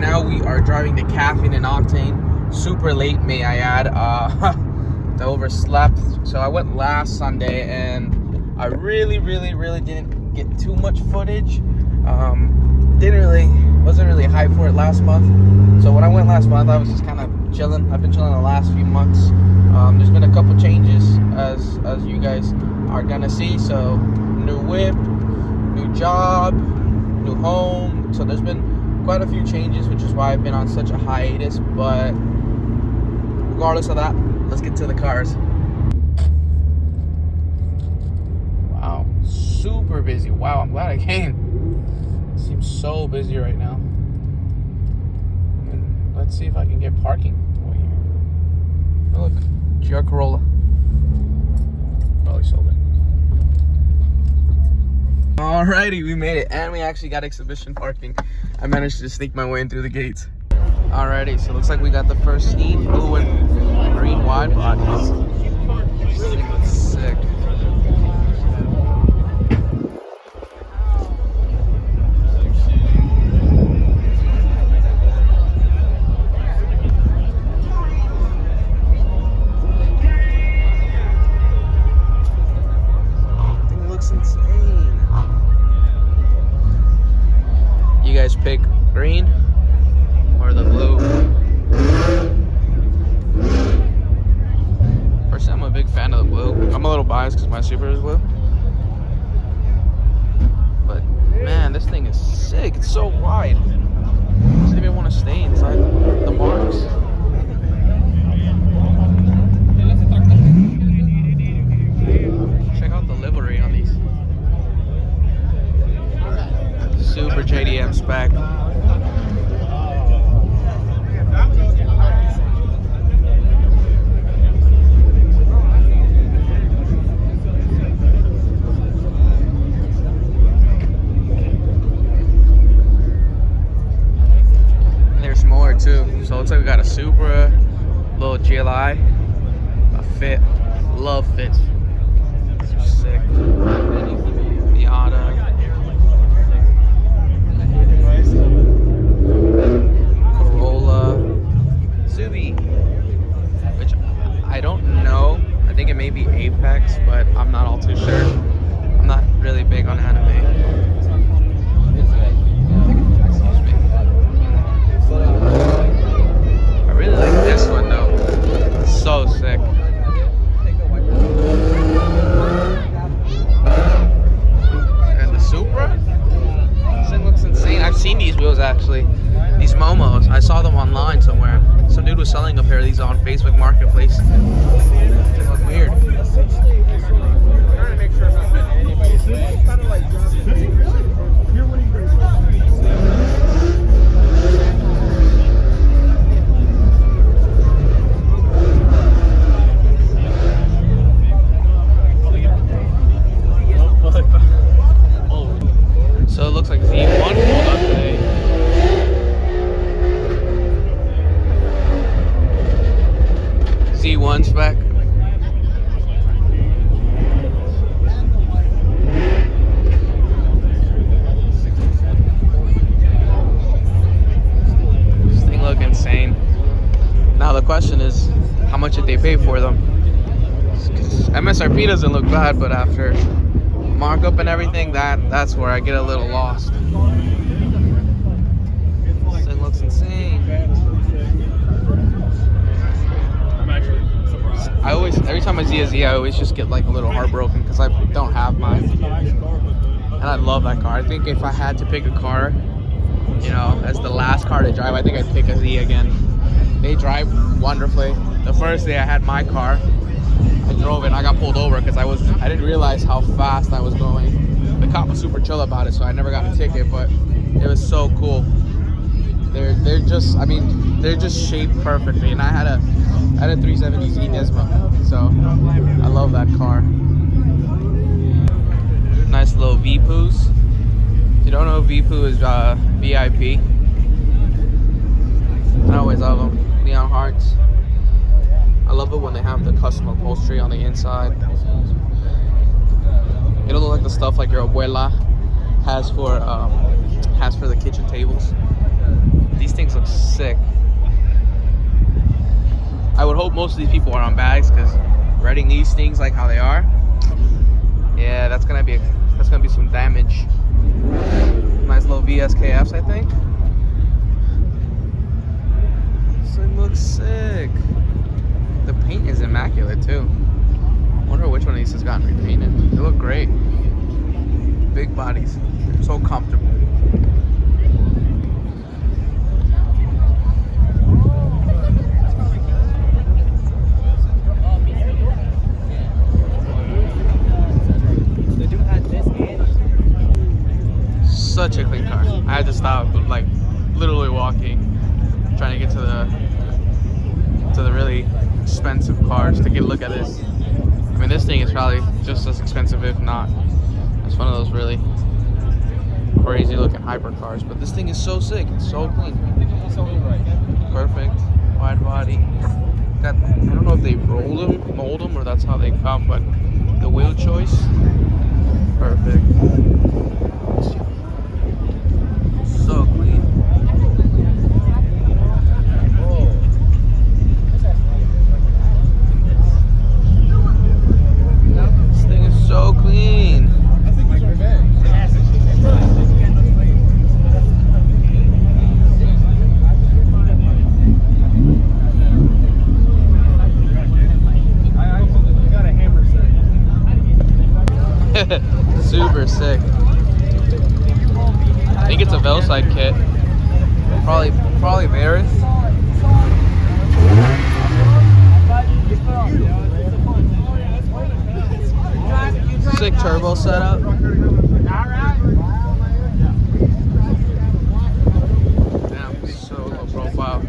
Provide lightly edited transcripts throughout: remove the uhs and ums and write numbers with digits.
now we are driving to Caffeine and Octane. Super late, may I add. I overslept. So I went last Sunday and I really didn't get too much footage. Wasn't really hyped for it last month. So when I went last month, I was just kind of chilling. I've been chilling the last few months. There's been a couple changes as you guys are gonna see. So new whip, new job, new home. So there's been quite a few changes, which is why I've been on such a hiatus. But regardless of that, let's get to the cars. Wow, super busy. Wow, I'm glad I came. It seems so busy right now. And let's see if I can get parking over here. Oh, look, GR Corolla. Probably sold it. Alrighty, we made it, and we actually got exhibition parking. I managed to sneak my way in through the gates. Alrighty, so it looks like we got the first heat, blue and green wide bodies. This thing looks sick. You guys pick green or the blue? Personally, I'm a big fan of the blue. I'm a little biased because my Supra is blue. But man, this thing is sick. It's so wide. I don't even want to stay inside the marks. Check out the livery on these. Super JDM spec. There's more too. So it looks like we got a Supra, little GLI, a Fit. Love Fits. Sick. Miata. Which I don't know. I think it may be Apex, but I'm not all too sure. I'm not really big on anime. Excuse me. I really like this one though. It's so sick. And the Supra? This thing looks insane. I've seen these wheels actually. These Momos. I saw them online somewhere. Some dude was selling a pair of these on Facebook Marketplace. They look weird. So it looks like Z1 pulled up today. Z1 spec. This thing look insane. Now the question is, how much did they pay for them? MSRP doesn't look bad, but after markup and everything, that's where I get a little lost. This thing looks insane. Every time I see a Z, I always just get like a little heartbroken because I don't have mine. And I love that car. I think if I had to pick a car, you know, as the last car to drive, I think I'd pick a Z again. They drive wonderfully. The first day I had my car, I drove it and I got pulled over because I didn't realize how fast I was going. The cop was super chill about it, so I never got a ticket, but it was so cool. They're just, I mean, they're just shaped perfectly. And I had a 370Z Nismo, so I love that car. Nice little V-Poos. If you don't know, V-Poo is VIP. I always love them. Neon hearts. I love it when they have the custom upholstery on the inside. It'll look like the stuff like your abuela has for the kitchen tables. These things look sick. I would hope most of these people are on bags, because riding these things like how they are, yeah, that's gonna be some damage. Nice little VSKFs, I think. This thing looks sick. The paint is immaculate too. I wonder which one of these has gotten repainted. They look great. Big bodies, so comfortable. Such a clean car. I had to stop, like, literally walking, trying to get to the really expensive cars to get a look at this. I mean, this thing is probably just as expensive, if not. It's one of those really crazy looking hyper cars, but this thing is so sick. It's so clean. Perfect. Wide body. Got, I don't know if they mold them, or that's how they come, but the wheel choice, perfect. So clean. This thing is so clean. Super sick. I think it's a Velside kit. Probably Varus. Sick turbo setup. Damn, so low profile.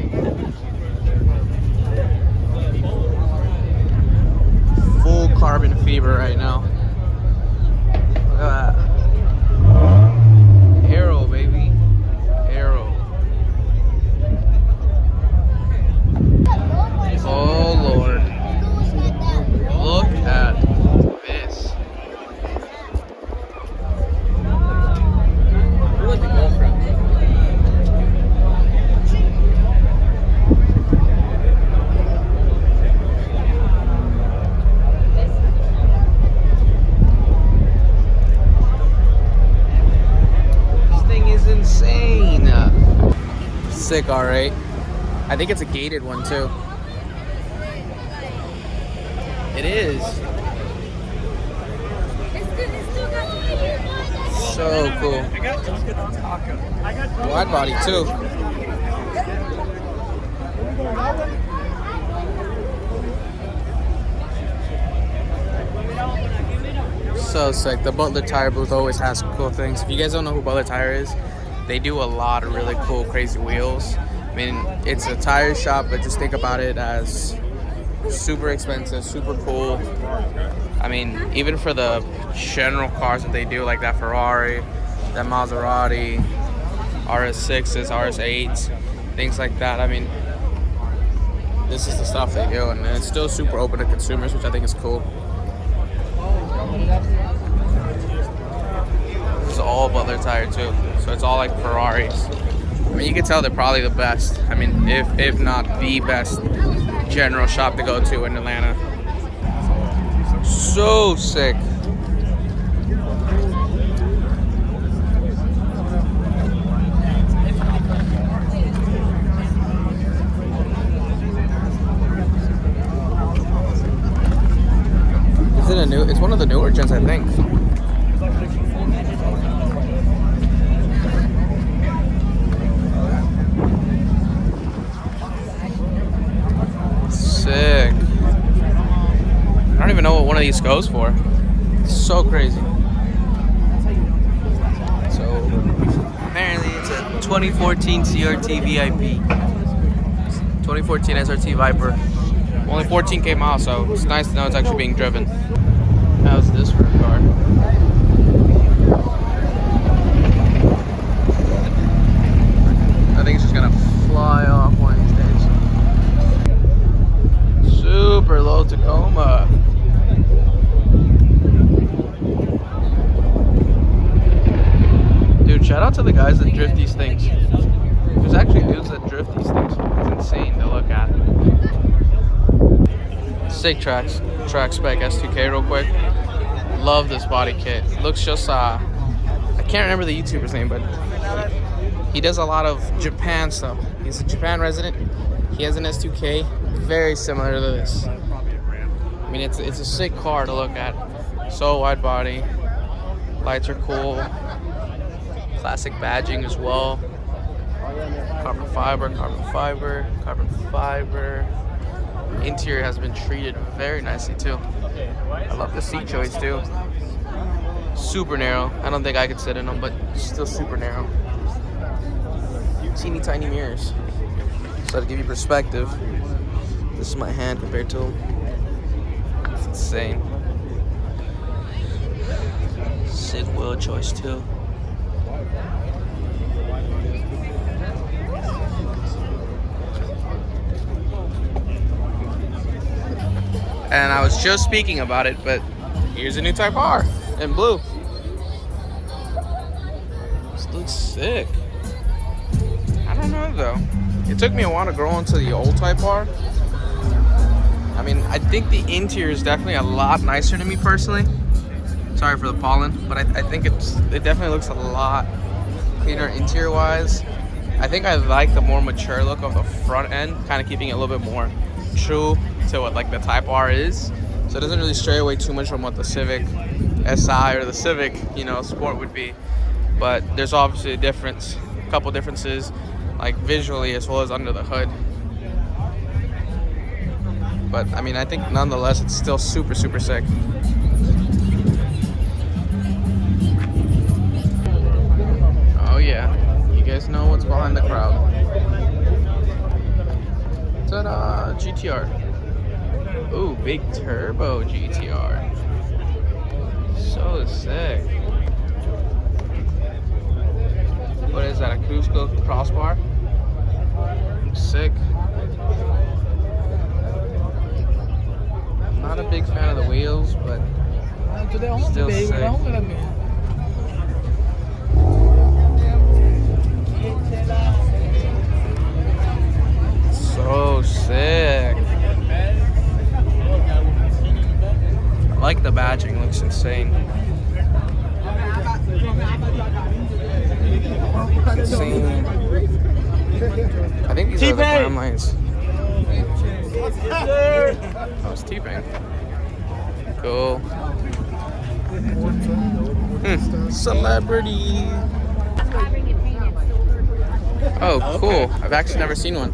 Full carbon fiber right now. Look at that. Arrow, baby. Arrow. Oh, Lord. Look at this. Where did the girlfriend? Insane. Sick R8. I think it's a gated one too. It is. So cool. Wide body too. So sick. The Butler Tire booth always has cool things. If you guys don't know who Butler Tire is, they do a lot of really cool, crazy wheels. I mean, it's a tire shop, but just think about it as super expensive, super cool. I mean, even for the general cars that they do, like that Ferrari, that Maserati, RS6s, RS8s, things like that. I mean, this is the stuff they do, and it's still super open to consumers, which I think is cool. This is all Butler Tire too, so it's all like Ferraris. I mean, you can tell they're probably the best. I mean, if not the best general shop to go to in Atlanta. So sick. Is it a new? It's one of the newer gens, I think. Sick. I don't even know what one of these goes for. It's so crazy. So apparently it's a 2014 CRT VIP. 2014 SRT Viper. Only 14K miles, so it's nice to know it's actually being driven. How's this for a car? I think it's just gonna fly off one of these days. Super low Tacoma. Dude, shout out to the guys that drift these things. There's actually dudes that drift these things. It's insane to look at. Sick track spec S2K real quick. Love this body kit. It looks just I can't remember the YouTuber's name, but he does a lot of Japan stuff. He's a Japan resident. He has an S2K, very similar to this. I mean, it's a sick car to look at. So wide body, lights are cool. Classic badging as well. Carbon fiber, carbon fiber, carbon fiber. Interior has been treated very nicely too. I love the seat choice too. Super narrow. I don't think I could sit in them, but still super narrow. Teeny tiny mirrors. So to give you perspective, this is my hand compared to him. It's insane. Sick wheel choice too. And I was just speaking about it, but here's a new Type R in blue. This looks sick. I don't know though. It took me a while to grow into the old Type R. I mean, I think the interior is definitely a lot nicer to me personally. Sorry for the pollen, but I think it definitely looks a lot cleaner interior wise. I think I like the more mature look of the front end, kind of keeping it a little bit more true to what like the Type R is. So it doesn't really stray away too much from what the Civic SI or the Civic, you know, Sport would be. But there's obviously a difference, a couple differences, like visually as well as under the hood. But I mean, I think nonetheless, it's still super, super sick. Oh yeah, you guys know what's behind the crowd. Ta-da, GTR. Ooh, big turbo GTR. So sick. What is that, a Cusco crossbar? Sick. Not a big fan of the wheels, but still sick. So sick. I like the badging, looks insane. Insane. I think these are the ground lights. Oh, it's Tpain. Cool. Celebrity. Oh, cool. I've actually never seen one.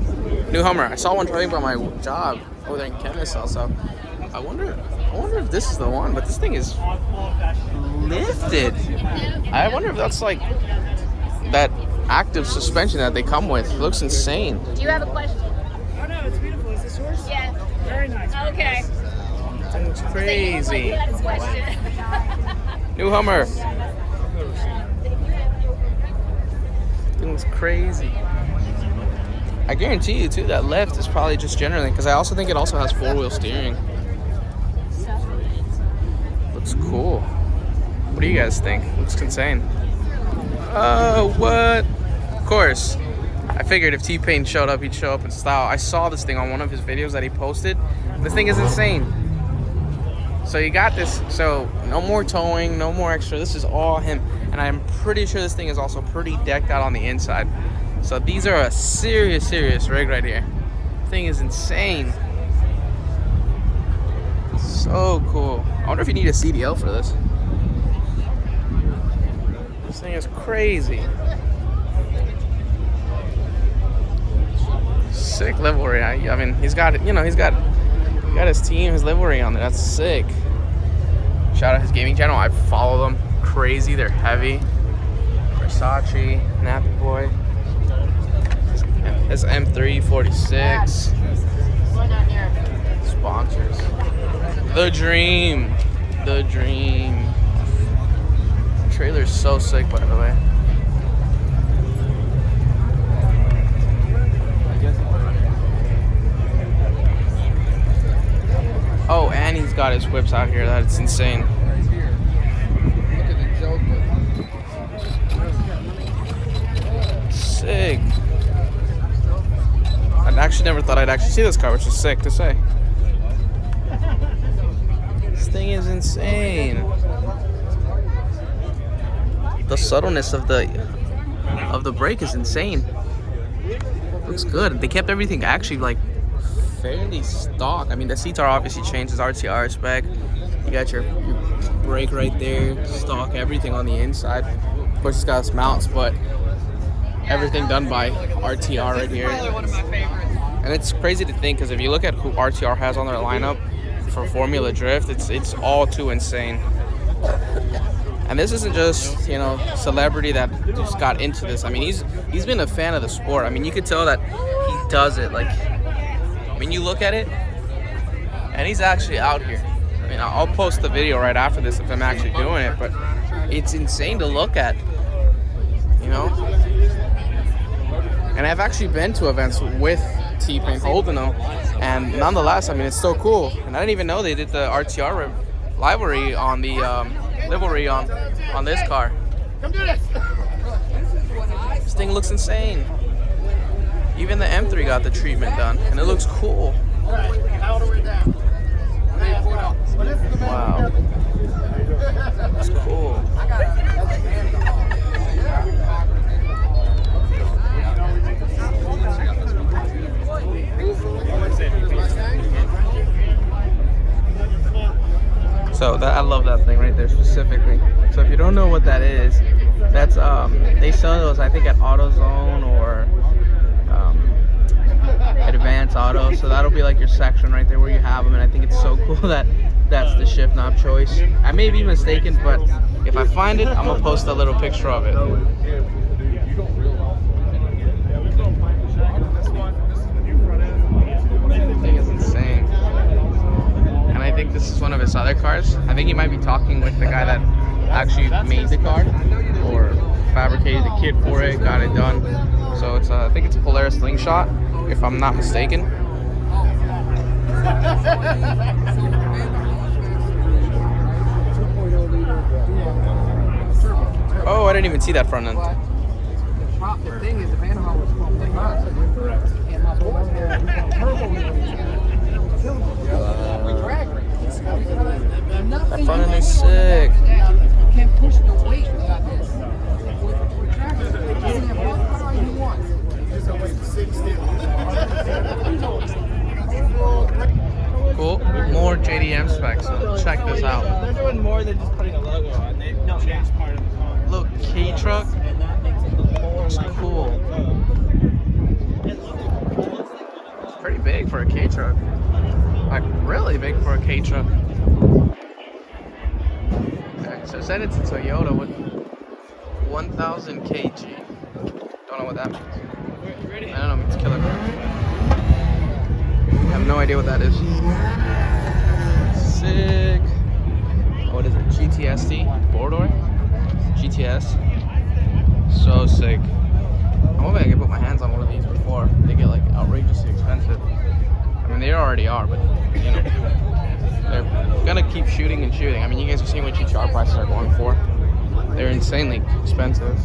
New Hummer. I saw one driving by my job over there in Kennesaw, so I wonder if this is the one, but this thing is lifted. I wonder if that's like that active suspension that they come with. It looks insane. Do you have a question? Oh no, it's beautiful. Is this yours? Yes. Very nice. Okay. It looks crazy. So you question. New Hummer. It looks crazy. I guarantee you too that left is probably just generally, because I also think it also has 4-wheel steering. Looks cool. What do you guys think? Looks insane. Oh, what? Of course. I figured if Tpain showed up, he'd show up in style. I saw this thing on one of his videos that he posted. This thing is insane. So you got this. So no more towing, no more extra. This is all him. And I'm pretty sure this thing is also pretty decked out on the inside. So these are a serious rig right here. This thing is insane. So cool. I wonder if you need a CDL for this. This thing is crazy. Sick livery. I mean, he's got it. You know, he's got his team, his livery on there. That's sick. Shout out his gaming channel. I follow them. Crazy. They're heavy. Versace, Nappy Boy. It's M346. Sponsors. The dream. The dream. The trailer's so sick, by the way. Oh, and he's got his whips out here. That's insane. Look at the Joker. Sick. actually never thought I'd actually see this car, which is sick to say. This thing is insane. The subtleness of the brake is insane. Looks good. They kept everything actually like fairly stock. I mean, the seats are obviously changed. It's RTR spec. You got your brake right there, stock, everything on the inside. Of course, it's got its mounts, but everything done by RTR right here. And it's crazy to think, because if you look at who RTR has on their lineup for Formula Drift, it's all too insane. And this isn't just, you know, celebrity that just got into this. I mean, he's been a fan of the sport. I mean, you could tell that he does it. Like, I mean, you look at it, and he's actually out here. I mean, I'll post the video right after this if I'm actually doing it, but it's insane to look at, you know? And I've actually been to events with Tpain holding them, and nonetheless, I mean, it's so cool. And I didn't even know they did the RTR livery on the livery on this car. Come do this. This thing looks insane. Even the M3 got the treatment done, and it looks cool. Wow. That's cool. So I love that thing right there specifically. So if you don't know what that is, that's they sell those I think at AutoZone or Advanced Auto. So that'll be like your section right there where you have them, and I think it's so cool that that's the shift knob choice. I may be mistaken, but if I find it, I'm gonna post a little picture of it. This thing is insane. And I think this is one of his other cars. I think he might be talking with the guy that actually made the car or fabricated the kit for it, got it done. So it's I think it's a Polaris Slingshot, if I'm not mistaken. Oh, I didn't even see that front end. The thing is, the manhole was probably hot. And my boy had turbo. That front end is sick. You can't push the weight without this. With tractor, you can have what car you want. Cool. More JDM specs. So check this out. They're doing more than just putting a logo on. They've changed part of the car. Look, K-Truck. It's cool. It's pretty big for a K-Truck. Like, really big for a K-Truck. Okay, so send it to Toyota with 1,000 kg. Don't know what that means. I don't know, it means killer. I have no idea what that is. Sick. What is it? GTST? Four-door? GTS. So sick. I'm hoping I can put my hands on one of these before they get like outrageously expensive. I mean, they already are, but you know, they're gonna keep shooting and shooting. I mean, you guys are seeing what GTR prices are going for. They're insanely expensive.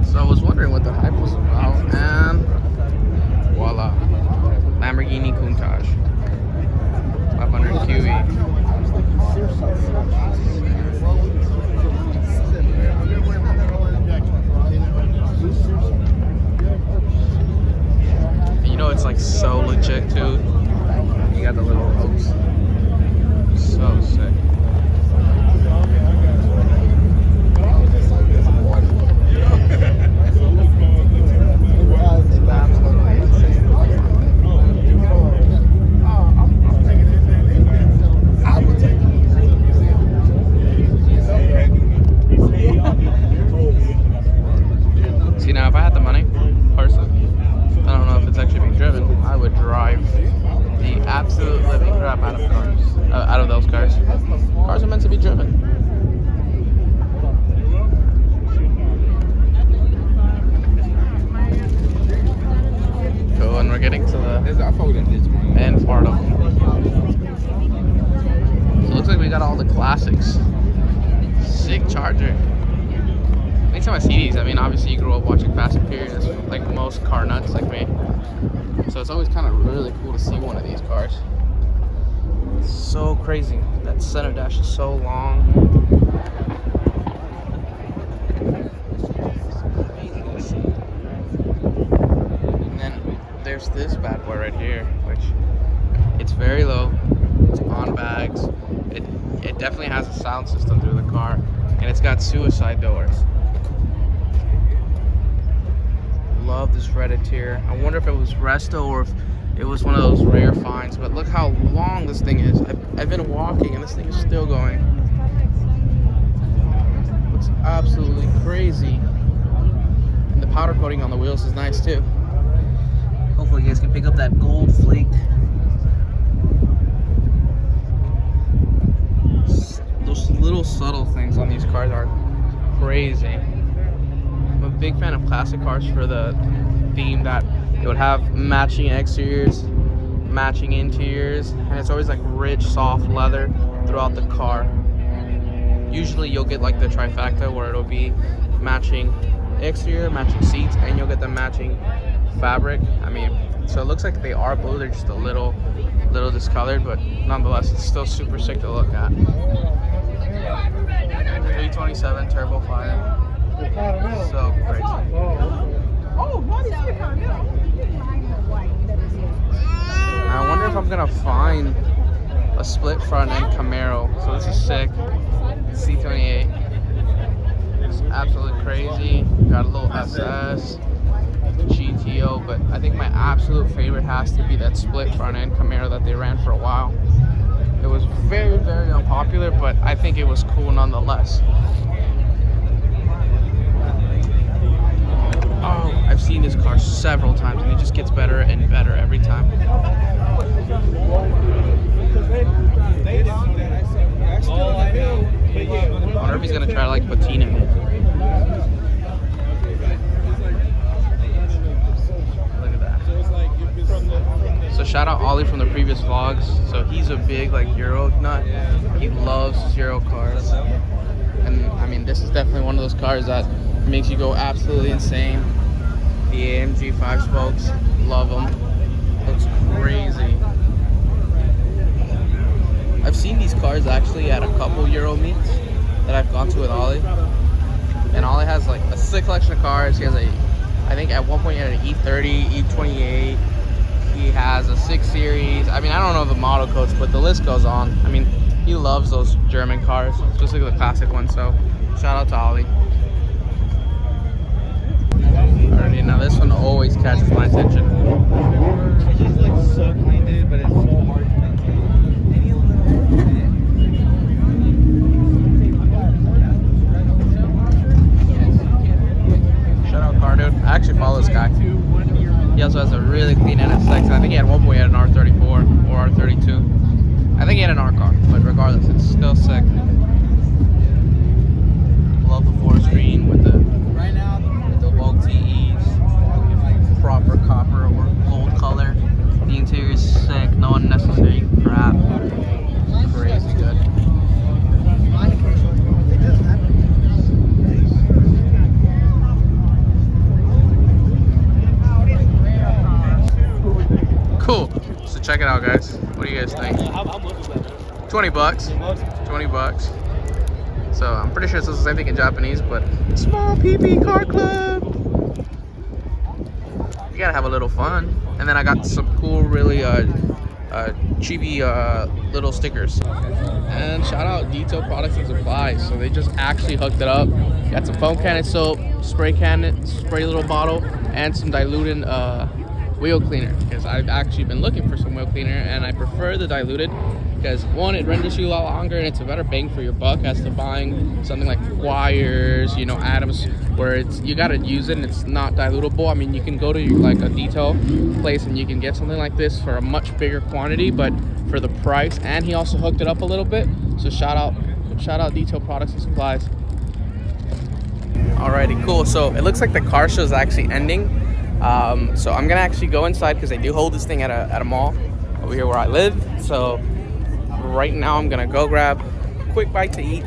So I was wondering what the hype was about, and voila, Lamborghini Countach 500 QE. And you know it's like so legit too. You got the little ropes. So sick. See, now if I had the money, personally, I don't know if it's actually being driven, I would drive the absolute living crap out of cars, out of those cars. Cars are meant to be driven. Cool, and we're getting to the got all the classics. Sick charger. Anytime I see these, I mean, obviously you grew up watching Fast and Furious, like most car nuts like me. So it's always kind of really cool to see one of these cars. It's so crazy. That center dash is so long. It's crazy to see. And then there's this bad boy right here, which it's very low. It's on bags. It definitely has a sound system through the car, and it's got suicide doors. Love this red interior. I wonder if it was resto or if it was one of those rare finds, but look how long this thing is. I've been walking and this thing is still going. Looks absolutely crazy. And the powder coating on the wheels is nice too. Hopefully you guys can pick up that gold flake. Those little subtle things on these cars are crazy. I'm a big fan of classic cars for the theme that it would have matching exteriors, matching interiors, and it's always like rich, soft leather throughout the car. Usually you'll get like the trifecta where it'll be matching exterior, matching seats, and you'll get the matching fabric. I mean, so it looks like they are blue, they're just a little discolored, but nonetheless it's still super sick to look at. 327 turbo fire. So crazy. I wonder if I'm gonna find a split front end Camaro. So this is sick. C28. It's absolutely crazy. Got a little SS, GTO, but I think my absolute favorite has to be that split front end Camaro that they ran for a while. It was very, very unpopular, but I think it was cool nonetheless. Oh, I've seen this car several times and it just gets better and better every time. I wonder if he's gonna try like patina it. Look at that. So shout out Ollie from the previous vlogs. So he's a big like Euro nut. He loves Euro cars. And I mean, this is definitely one of those cars that makes you go absolutely insane. The AMG 5-spokes, love them. Looks crazy. I've seen these cars actually at a couple Euro meets that I've gone to with Ollie. And Ollie has like a sick collection of cars. He has a, I think at one point he had an E30, E28. He has a 6 Series. I mean, I don't know the model codes, but the list goes on. I mean, he loves those German cars, especially the classic ones. So shout out to Ollie. Alrighty, now this one always catches my attention. It's just like so clean, dude, but it's so hard to maintain. Shout out car dude. I actually follow this guy. He also has a really clean NSX. I think he had one point he had an R34 or R32. I think he had an R car, but regardless, it's still sick. Love the 4-screen with the Vogue TEs, proper copper or gold color. The interior is sick, no unnecessary crap. Crazy good. Cool. So check it out, guys. What do you guys think? How much is that? 20 bucks. 20 bucks. So I'm pretty sure it's the same thing in Japanese, but small PP car club. You gotta have a little fun. And then I got some cool, really chibi little stickers. And shout out Detail Products and Supplies. So they just actually hooked it up. Got some foam cannon soap, spray little bottle, and some diluted wheel cleaner, because I've actually been looking for some wheel cleaner and I prefer the diluted because one, it renders you a lot longer and it's a better bang for your buck as to buying something like Wires, you know, Adams, where it's you got to use it and it's not dilutable. I mean, you can go to like a detail place and you can get something like this for a much bigger quantity, but for the price. And he also hooked it up a little bit, so shout out Detail Products and Supplies. Alrighty, cool. So it looks like the car show is actually ending. So I'm gonna actually go inside because they do hold this thing at a mall over here where I live. So right now I'm gonna go grab quick bite to eat.